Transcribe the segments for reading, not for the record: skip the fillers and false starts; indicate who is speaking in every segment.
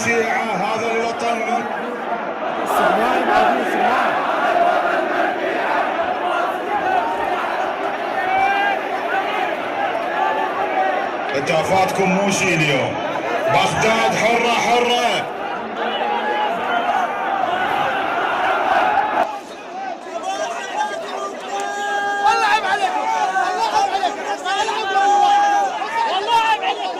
Speaker 1: شيعة هذا الوطن. هتافاتكم مو شي اليوم. بغداد حرة حرة.
Speaker 2: والله عيب عليكم، والله عيب عليكم، والله عيب عليكم.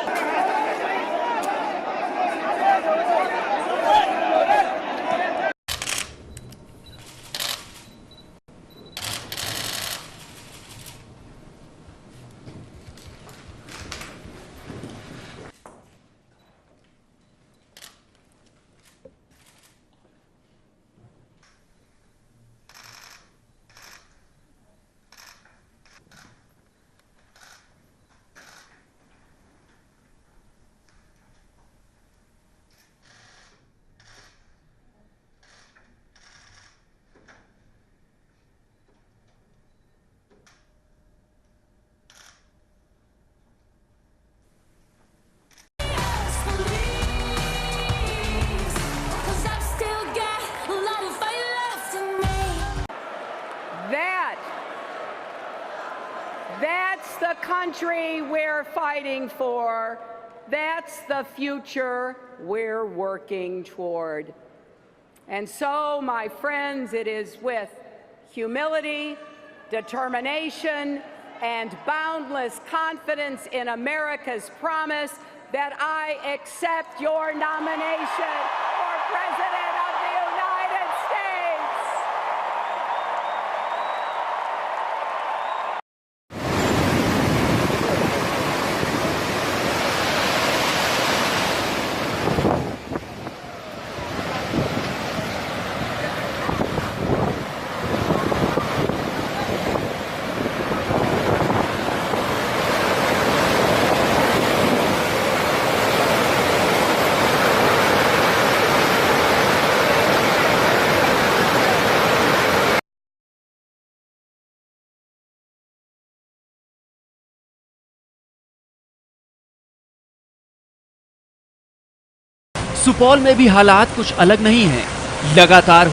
Speaker 3: That's the country we're fighting for. That's the future we're working toward. And so, my friends, it is with humility, determination, and boundless confidence in America's promise that I accept your nomination for President of the United States.
Speaker 4: Supaul में भी हालात कुछ अलग नहीं हैं। लगातार